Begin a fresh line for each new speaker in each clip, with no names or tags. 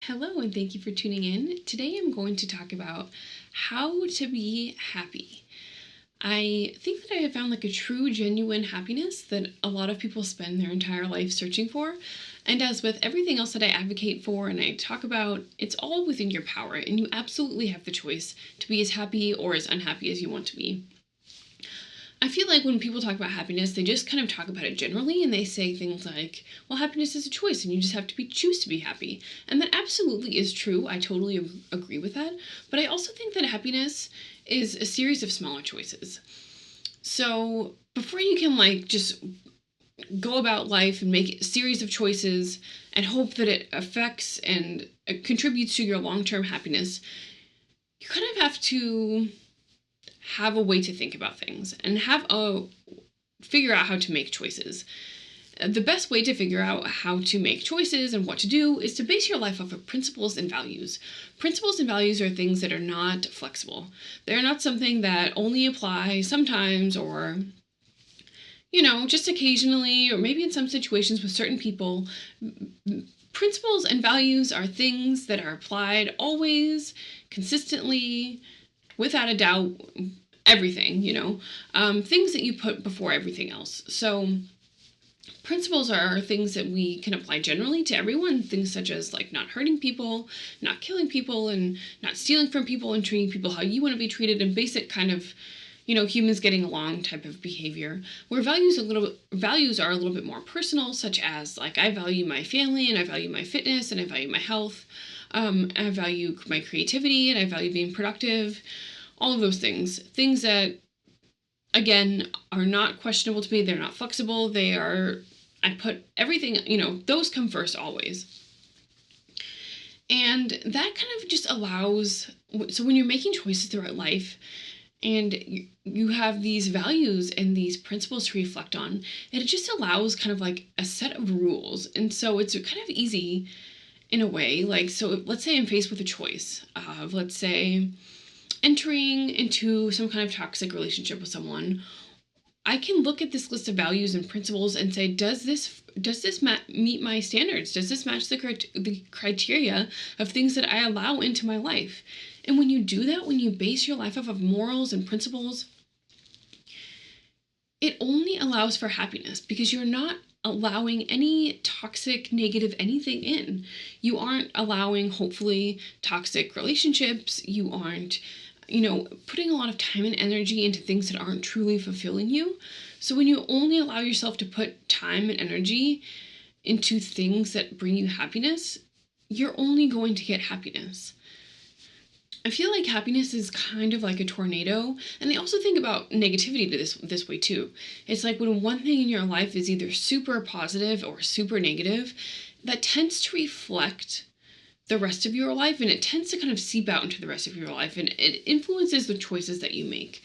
Hello, and thank you for tuning in. Today I'm going to talk about how to be happy. I think that I have found a true, genuine happiness that a lot of people spend their entire life searching for. And as with everything else that I advocate for and I talk about, it's all within your power, and you absolutely have the choice to be as happy or as unhappy as you want to be. I feel like when people talk about happiness, they just kind of talk about it generally, and they say things like, well, happiness is a choice and you just have to choose to be happy. And that absolutely is true. I totally agree with that. But I also think that happiness is a series of smaller choices. So before you can just go about life and make a series of choices and hope that it affects and contributes to your long-term happiness, you kind of have to have a way to think about things and figure out how to make choices. The best way to figure out how to make choices and what to do is to base your life off of principles and values. Principles and values are things that are not flexible. They're not something that only apply sometimes or, just occasionally, or maybe in some situations with certain people. Principles and values are things that are applied always, consistently, without a doubt, everything, things that you put before everything else. So principles are things that we can apply generally to everyone, things such as not hurting people, not killing people, and not stealing from people, and treating people how you want to be treated, and basic kind of, humans getting along type of behavior. Where values are a little bit more personal, such as I value my family, and I value my fitness, and I value my health. I value my creativity, and I value being productive. All of those things that, again, are not questionable to me. They're not flexible. I put everything, those come first always. And that kind of just allows, so when you're making choices throughout life and you have these values and these principles to reflect on, it just allows kind of a set of rules. And so it's kind of easy in a way. So let's say I'm faced with a choice of, let's say, entering into some kind of toxic relationship with someone. I can look at this list of values and principles and say, does this meet my standards? Does this match the criteria of things that I allow into my life? And when you do that, when you base your life off of morals and principles, it only allows for happiness, because you're not allowing any toxic, negative anything in. You aren't allowing, hopefully, toxic relationships. You aren't putting a lot of time and energy into things that aren't truly fulfilling you. So when you only allow yourself to put time and energy into things that bring you happiness, you're only going to get happiness. I feel like happiness is kind of like a tornado, and I also think about negativity to this way too. It's when one thing in your life is either super positive or super negative, that tends to reflect the rest of your life, and it tends to kind of seep out into the rest of your life, and it influences the choices that you make.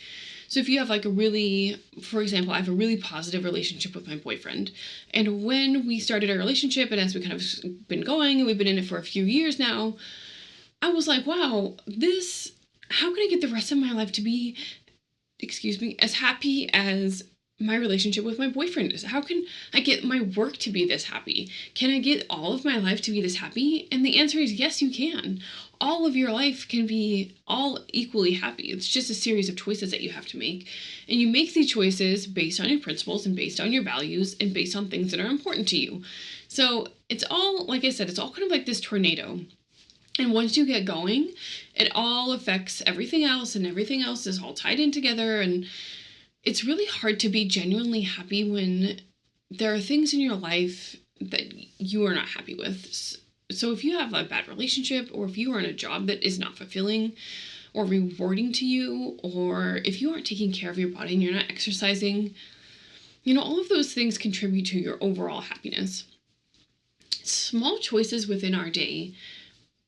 So if you have for example, I have a really positive relationship with my boyfriend, and when we started our relationship, and as we kind of been going, and we've been in it for a few years now, I was like, wow, how can I get the rest of my life to be, as happy as my relationship with my boyfriend is? How can I get my work to be this happy? Can I get all of my life to be this happy? And the answer is yes, you can. All of your life can be all equally happy. It's just a series of choices that you have to make. And you make these choices based on your principles and based on your values and based on things that are important to you. So it's all, like I said, it's all kind of like this tornado. And once you get going, it all affects everything else, and everything else is all tied in together. And it's really hard to be genuinely happy when there are things in your life that you are not happy with. So if you have a bad relationship, or if you are in a job that is not fulfilling or rewarding to you, or if you aren't taking care of your body and you're not exercising, all of those things contribute to your overall happiness. Small choices within our day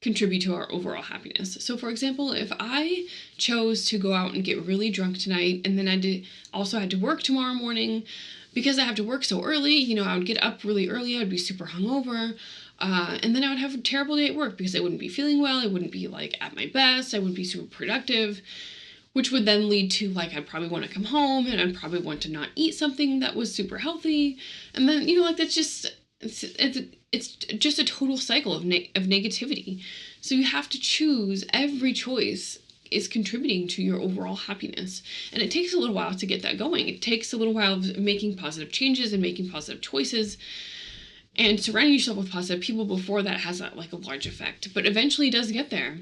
contribute to our overall happiness. So for example, if I chose to go out and get really drunk tonight, and then I also had to work tomorrow morning, because I have to work so early, I would get up really early, I'd be super hungover, and then I would have a terrible day at work because I wouldn't be feeling well, I wouldn't be at my best, I wouldn't be super productive, which would then lead to I'd probably want to come home, and I'd probably want to not eat something that was super healthy, and then that's just it's just a total cycle of negativity. So you have to choose. Every choice is contributing to your overall happiness, and it takes a little while to get that going. It takes a little while of making positive changes and making positive choices, and surrounding yourself with positive people before that has a large effect. But eventually it does get there.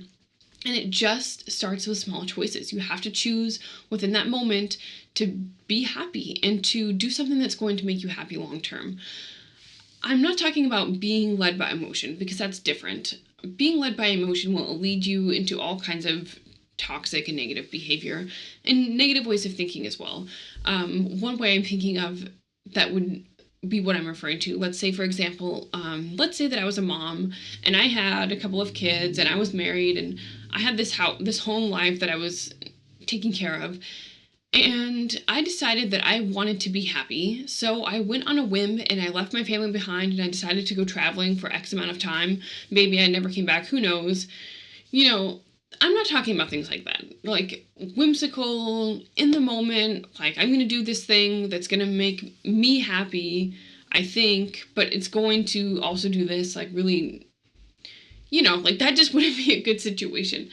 And it just starts with small choices. You have to choose within that moment to be happy and to do something that's going to make you happy long term. I'm not talking about being led by emotion, because that's different. Being led by emotion will lead you into all kinds of toxic and negative behavior and negative ways of thinking as well. One way I'm thinking of that would be what I'm referring to. Let's say, for example, let's say that I was a mom and I had a couple of kids and I was married and I had this home life that I was taking care of. And I decided that I wanted to be happy. So I went on a whim and I left my family behind and I decided to go traveling for X amount of time. Maybe I never came back. Who knows? I'm not talking about things like that. Like whimsical, in the moment, like I'm going to do this thing that's going to make me happy, I think, but it's going to also do this, like really, like that just wouldn't be a good situation.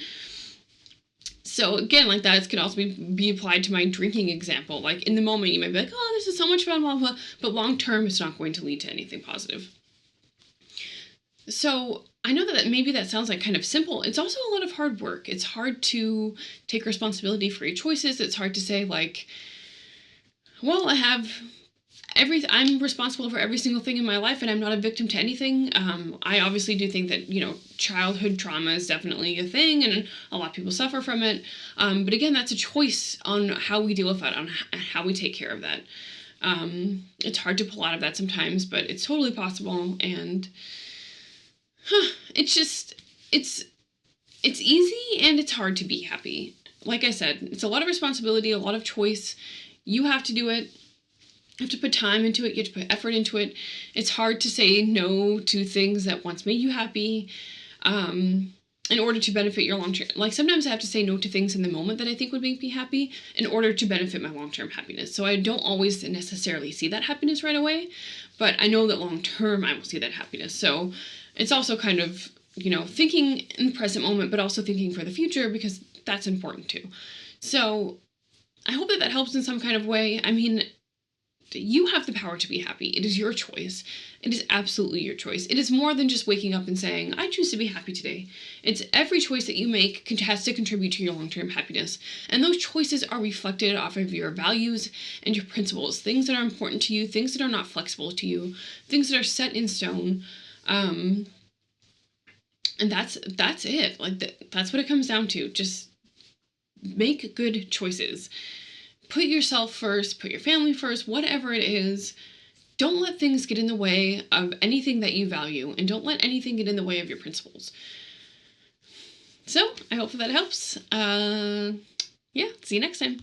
So again, like that could also be applied to my drinking example. Like in the moment, you might be like, oh, this is so much fun, blah, blah, but long term, it's not going to lead to anything positive. So I know that maybe that sounds like kind of simple. It's also a lot of hard work. It's hard to take responsibility for your choices. It's hard to say like, well, I'm responsible for every single thing in my life and I'm not a victim to anything. I obviously do think that, childhood trauma is definitely a thing and a lot of people suffer from it. But again, that's a choice on how we deal with that, on how we take care of that. It's hard to pull out of that sometimes, but it's totally possible. And it's easy and it's hard to be happy. Like I said, it's a lot of responsibility, a lot of choice. You have to do it. You have to put time into it. You have to put effort into it. It's hard to say no to things that once made you happy in order to benefit your long-term. Like sometimes I have to say no to things in the moment that I think would make me happy in order to benefit my long-term happiness. So I don't always necessarily see that happiness right away, but I know that long-term I will see that happiness. So it's also kind of, thinking in the present moment, but also thinking for the future, because that's important too. So I hope that helps in some kind of way. I mean, you have the power to be happy. It is your choice. It is absolutely your choice. It is more than just waking up and saying, I choose to be happy today. It's every choice that you make has to contribute to your long-term happiness. And those choices are reflected off of your values and your principles, things that are important to you, things that are not flexible to you, things that are set in stone. And that's it. Like that's what it comes down to. Just make good choices. Put yourself first, put your family first, whatever it is. Don't let things get in the way of anything that you value, and don't let anything get in the way of your principles. So I hope that helps. See you next time.